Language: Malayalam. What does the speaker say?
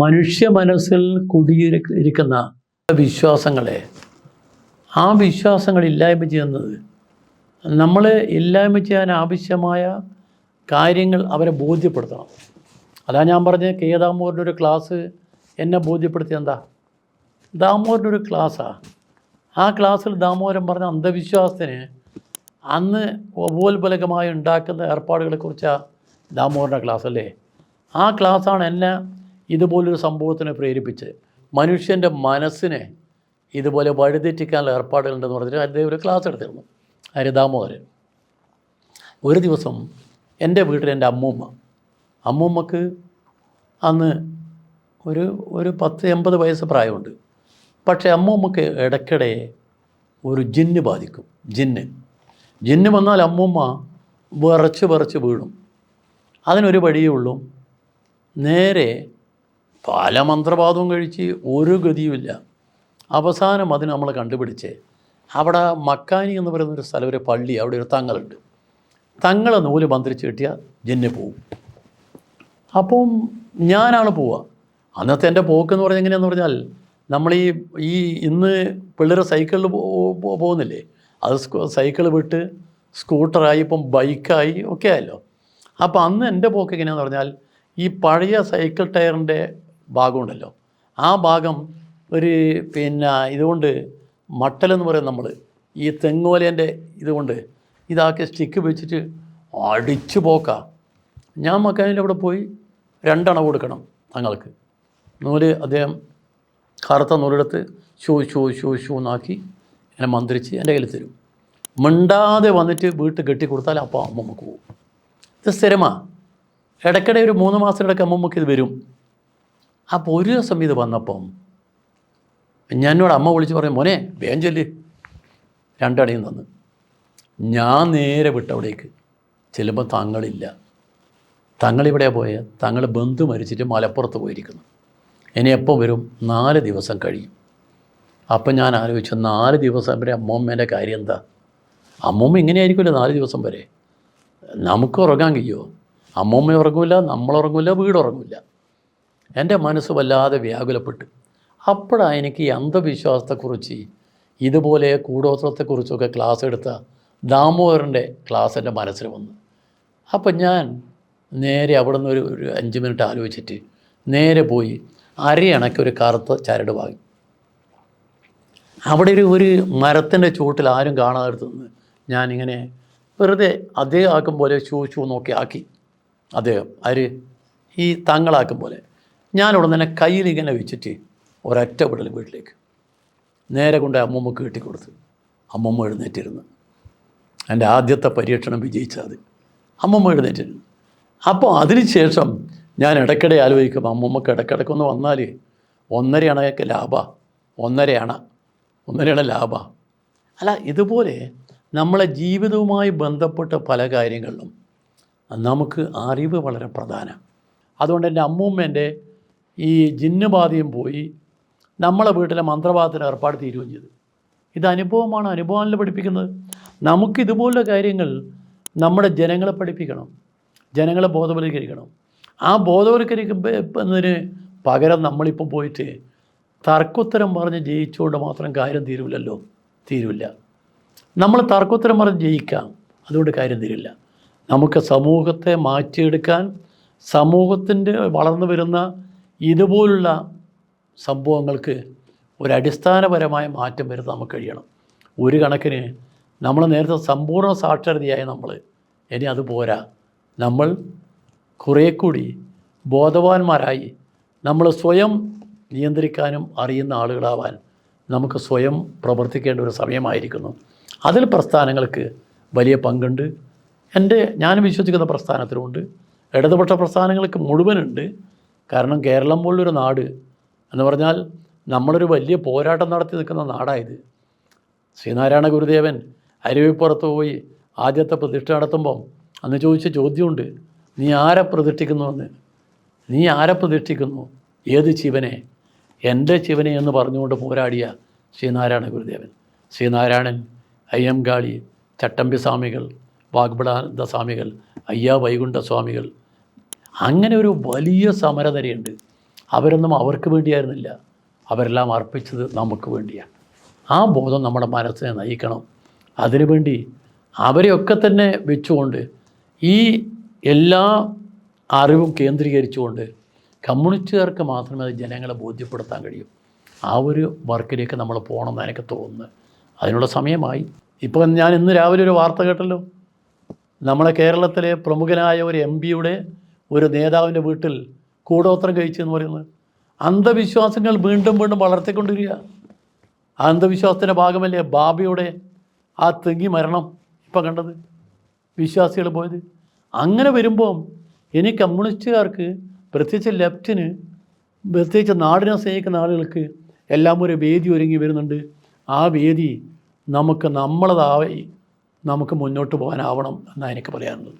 മനുഷ്യ മനസ്സിൽ കുടിയിരിക്കുന്ന വിശ്വാസങ്ങളെ ആ വിശ്വാസങ്ങൾ ഇല്ലായ്മ ചെയ്യുന്നത് നമ്മൾ ഇല്ലായ്മ ചെയ്യാൻ ആവശ്യമായ കാര്യങ്ങൾ അവരെ ബോധ്യപ്പെടുത്തണം. അതാ ഞാൻ പറഞ്ഞ കെ ദാമോദരൻ്റെ ഒരു ക്ലാസ് എന്നെ ബോധ്യപ്പെടുത്തിയ എന്താ, ദാമോദരൻ്റെ ഒരു ക്ലാസ്സാണ്. ആ ക്ലാസ്സിൽ ദാമോദരൻ പറഞ്ഞ അന്ധവിശ്വാസത്തിന് അന്ന് ഉപോത്ബലകമായി ഉണ്ടാക്കുന്ന ഏർപ്പാടുകളെക്കുറിച്ചാണ് ദാമോദരൻ്റെ ക്ലാസ് അല്ലേ. ആ ക്ലാസ്സാണ് എന്നെ ഇതുപോലൊരു സംഭവത്തിന് പ്രേരിപ്പിച്ച് മനുഷ്യൻ്റെ മനസ്സിനെ ഇതുപോലെ വഴിതെറ്റിക്കാനുള്ള ഏർപ്പാടുകളുണ്ടെന്ന് പറഞ്ഞിട്ട് അദ്ദേഹം ഒരു ക്ലാസ് എടുത്തിരുന്നു. ദാമോദരൻ ഒരു ദിവസം എൻ്റെ വീട്ടിൽ എൻ്റെ അമ്മൂമ്മക്ക് അന്ന് ഒരു 10-80 വയസ്സ് പ്രായമുണ്ട്. പക്ഷേ അമ്മൂമ്മക്ക് ഇടയ്ക്കിടെ ഒരു ജിന്ന് ബാധിക്കും. ജിന്ന് വന്നാൽ അമ്മൂമ്മ വിറച്ച് വീഴും. അതിനൊരു വഴിയേ ഉള്ളൂ, നേരെ പല മന്ത്രവാദവും കഴിച്ച് ഒരു ഗതിയുമില്ല. അവസാനം അതിന് നമ്മൾ കണ്ടുപിടിച്ച് അവിടെ മക്കാനി എന്ന് പറയുന്നൊരു സ്ഥലം, ഒരു പള്ളി, അവിടെ ഒരു തങ്ങളുണ്ട്. തങ്ങളെ നൂല് മന്ത്രിച്ച് കിട്ടിയാൽ ജിന്ന് പോവും. അപ്പം ഞാനാണ് പോവുക. അന്നത്തെ എൻ്റെ പോക്കെന്ന് പറഞ്ഞാൽ എങ്ങനെയാണെന്ന് പറഞ്ഞാൽ, നമ്മൾ ഈ ഇന്ന് പിള്ളേർ സൈക്കിളിൽ പോകുന്നില്ലേ, അത് സൈക്കിൾ വിട്ട് സ്കൂട്ടറായി, ഇപ്പം ബൈക്കായി ഒക്കെ ആയല്ലോ. അപ്പോൾ അന്ന് എൻ്റെ പോക്ക് എങ്ങനെയാണെന്ന് പറഞ്ഞാൽ, ഈ പഴയ സൈക്കിൾ ടയറിൻ്റെ ഭാഗമുണ്ടല്ലോ, ആ ഭാഗം ഇതുകൊണ്ട് മട്ടലെന്ന് പറയും നമ്മൾ, ഈ തെങ്ങോലേൻ്റെ ഇതുകൊണ്ട് ഇതാക്കി സ്റ്റിക്ക് വെച്ചിട്ട് അടിച്ചു പോക്കാം. ഞാൻ മക്കാനിൻ്റെ അവിടെ പോയി 2 അണ കൊടുക്കണം തങ്ങൾക്ക്. നൂല് അദ്ദേഹം കറുത്ത നൂലെടുത്ത് ഷൂ എന്നാക്കി ഇങ്ങനെ മന്ത്രിച്ച് എൻ്റെ കയ്യിൽ തരും. മിണ്ടാതെ വന്നിട്ട് വീട്ടിൽ കെട്ടിക്കൊടുത്താൽ അപ്പോൾ അമ്മമ്മക്ക് പോകും. ഇത് സ്ഥിരമാണ്. ഇടയ്ക്കിടെ ഒരു 3 മാസത്തിനിടയ്ക്ക് അമ്മമ്മക്ക് ഇത് വരും. അപ്പോൾ ഒരു ദിവസം ഇത് വന്നപ്പം എന്നോട് അമ്മ വിളിച്ച് പറയും, മോനെ വേഗം ചെല്ല്, 2 അടിയും തന്ന്. ഞാൻ നേരെ വിട്ടവിടേക്ക് ചെല്ലുമ്പോൾ തങ്ങളില്ല. തങ്ങളിവിടെയാണ് പോയത്, തങ്ങൾ ബന്ധു മരിച്ചിട്ട് മലപ്പുറത്ത് പോയിരിക്കുന്നു. ഇനി എപ്പോൾ വരും? 4 ദിവസം കഴിയും. അപ്പം ഞാൻ ആലോചിച്ചു, 4 ദിവസം വരെ അമ്മമ്മേൻ്റെ കാര്യം എന്താ? അമ്മമ്മ ഇങ്ങനെയായിരിക്കുമല്ലോ 4 ദിവസം വരെ. നമുക്ക് ഉറങ്ങാൻ കഴിയുമോ? അമ്മമ്മ ഉറങ്ങില്ല, നമ്മളുറങ്ങില്ല, വീടുറങ്ങില്ല. എൻ്റെ മനസ്സ് വല്ലാതെ വ്യാകുലപ്പെട്ട്. അപ്പോഴാണ് എനിക്ക് ഈ അന്ധവിശ്വാസത്തെക്കുറിച്ച്, ഇതുപോലെ കൂടോത്രത്തെക്കുറിച്ചൊക്കെ ക്ലാസ് എടുത്ത ദാമോദരൻ്റെ ക്ലാസ് എൻ്റെ മനസ്സിൽ വന്നു. അപ്പം ഞാൻ നേരെ അവിടെ നിന്ന് ഒരു 5 മിനിറ്റ് ആലോചിച്ചിട്ട് നേരെ പോയി അരയണയ്ക്ക് ഒരു കറുത്ത ചരട് വാങ്ങി. അവിടെ ഒരു മരത്തിൻ്റെ ചുവട്ടിൽ ആരും കാണാതെടുത്ത് നിന്ന് ഞാനിങ്ങനെ വെറുതെ അദ്ദേഹം ആക്കും പോലെ ഷൂ നോക്കി ആക്കി. അദ്ദേഹം ഈ തങ്ങളാക്കും പോലെ ഞാനിവിടെ തന്നെ കയ്യിലിങ്ങനെ വെച്ചിട്ട് ഒരൊറ്റ വിടൽ വീട്ടിലേക്ക് നേരെ കൊണ്ട് അമ്മമ്മക്ക് കെട്ടിക്കൊടുത്ത്. അമ്മമ്മ എഴുന്നേറ്റിരുന്നു. എൻ്റെ ആദ്യത്തെ പരീക്ഷണം വിജയിച്ചത്. അമ്മമ്മ എഴുന്നേറ്റിരുന്നു. അപ്പോൾ അതിനുശേഷം ഞാൻ ഇടയ്ക്കിടെ ആലോചിക്കും, അമ്മമ്മക്ക് ഇടയ്ക്കിടയ്ക്കൊന്ന് വന്നാൽ 1.5 അണയൊക്കെ ലാഭമാണ്. 1.5 അണ ലാഭമാണ്. അല്ല, ഇതുപോലെ നമ്മളെ ജീവിതവുമായി ബന്ധപ്പെട്ട പല കാര്യങ്ങളിലും നമുക്ക് അറിവ് വളരെ പ്രധാനം. അതുകൊണ്ട് എൻ്റെ അമ്മൂമ്മേൻ്റെ ഈ ജിന്നുബാധയും പോയി, നമ്മളെ വീട്ടിലെ മന്ത്രവാദത്തിന് ഏർപ്പാട് തീരുകയും ചെയ്തു. ഇത് അനുഭവമാണ്, അനുഭവമല്ല പഠിപ്പിക്കുന്നത്. നമുക്കിതുപോലുള്ള കാര്യങ്ങൾ നമ്മുടെ ജനങ്ങളെ പഠിപ്പിക്കണം, ജനങ്ങളെ ബോധവൽക്കരിക്കണം. ആ ബോധവൽക്കരിക്കുന്നതിന് പകരം നമ്മളിപ്പോൾ പോയിട്ട് തർക്കോത്തരം പറഞ്ഞ് ജയിച്ചുകൊണ്ട് മാത്രം കാര്യം തീരില്ല. നമ്മൾ തർക്കോത്തരം പറഞ്ഞ് ജയിക്കാം, അതുകൊണ്ട് കാര്യം തീരില്ല. നമുക്ക് സമൂഹത്തെ മാറ്റിയെടുക്കാൻ, സമൂഹത്തിൻ്റെ വളർന്നു വരുന്ന ഇതുപോലുള്ള സംഭവങ്ങൾക്ക് ഒരടിസ്ഥാനപരമായ മാറ്റം വരുത്താൻ നമുക്ക് കഴിയണം. ഒരു കണക്കിന് നമ്മൾ നേരത്തെ സമ്പൂർണ്ണ സാക്ഷരതയായ ഇനി അത് പോരാ. നമ്മൾ കുറേ കൂടി ബോധവാന്മാരായി നമ്മൾ സ്വയം നിയന്ത്രിക്കാനും അറിയുന്ന ആളുകളാവാൻ നമുക്ക് സ്വയം പ്രവർത്തിക്കേണ്ട ഒരു സമയമായിരിക്കുന്നു. അതിൽ പ്രസ്ഥാനങ്ങൾക്ക് വലിയ പങ്കുണ്ട്. ഞാൻ വിശ്വസിക്കുന്ന പ്രസ്ഥാനത്തിലുമുണ്ട്, ഇടതുപക്ഷ പ്രസ്ഥാനങ്ങൾക്ക് മുഴുവനുണ്ട്. കാരണം കേരളം പോലുള്ളൊരു നാട് എന്ന് പറഞ്ഞാൽ നമ്മളൊരു വലിയ പോരാട്ടം നടത്തി നിൽക്കുന്ന നാടായത്. ശ്രീനാരായണ ഗുരുദേവൻ അരുവിപ്പുറത്ത് പോയി ആദ്യത്തെ പ്രതിഷ്ഠ നടത്തുമ്പം അന്ന് ചോദിച്ച ചോദ്യമുണ്ട്, നീ ആരെ പ്രതിഷ്ഠിക്കുന്നുവെന്ന്. നീ ആരെ പ്രതിഷ്ഠിക്കുന്നു? ഏത് ശിവനെ? എൻ്റെ ശിവനെ എന്ന് പറഞ്ഞുകൊണ്ട് പോരാടിയ ശ്രീനാരായണ ഗുരുദേവൻ, ശ്രീനാരായണൻ, അയ്യങ്കാളി, ചട്ടമ്പി സ്വാമികൾ, വാഗ്ബടാനന്ദ സ്വാമികൾ, അയ്യാ വൈകുണ്ഠ സ്വാമികൾ, അങ്ങനെ ഒരു വലിയ സമരനിരയുണ്ട്. അവരൊന്നും അവർക്ക് വേണ്ടിയായിരുന്നില്ല, അവരെല്ലാം അർപ്പിച്ചത് നമുക്ക് വേണ്ടിയാണ്. ആ ബോധം നമ്മുടെ മനസ്സിനെ നയിക്കണം. അതിനുവേണ്ടി അവരെയൊക്കെ തന്നെ വെച്ചുകൊണ്ട് ഈ എല്ലാ അറിവും കേന്ദ്രീകരിച്ചുകൊണ്ട് കമ്മ്യൂണിസ്റ്റുകാർക്ക് മാത്രമേ അത് ജനങ്ങളെ ബോധ്യപ്പെടുത്താൻ കഴിയൂ. ആ ഒരു വർക്കിലേക്ക് നമ്മൾ പോകണമെന്ന് എനിക്ക് തോന്നുന്നത്. അതിനുള്ള സമയമായി. ഇപ്പം ഞാൻ ഇന്ന് രാവിലെ ഒരു വാർത്ത കേട്ടല്ലോ, നമ്മളെ കേരളത്തിലെ പ്രമുഖനായ ഒരു MP-യുടെ ഒരു നേതാവിൻ്റെ വീട്ടിൽ കൂടോത്രം കഴിച്ചെന്ന് പറയുന്നത്. അന്ധവിശ്വാസങ്ങൾ വീണ്ടും വീണ്ടും വളർത്തിക്കൊണ്ടിരിക്കുക. ആ അന്ധവിശ്വാസത്തിൻ്റെ ഭാഗമല്ലേ ബാബയുടെ ആ തെങ്ങി മരണം ഇപ്പം കണ്ടത്, വിശ്വാസികൾ പോയത്. അങ്ങനെ വരുമ്പം ഇനി കമ്മ്യൂണിസ്റ്റുകാർക്ക്, പ്രത്യേകിച്ച് ലെഫ്റ്റിന്, പ്രത്യേകിച്ച് നാടിനെ സ്നേഹിക്കുന്ന ആളുകൾക്ക് എല്ലാം ഒരു വേദി ഒരുങ്ങി വരുന്നുണ്ട്. ആ വേദി നമുക്ക് നമ്മളതായി നമുക്ക് മുന്നോട്ട് പോകാനാവണം എന്നാണ് എനിക്ക് പറയാനുള്ളത്.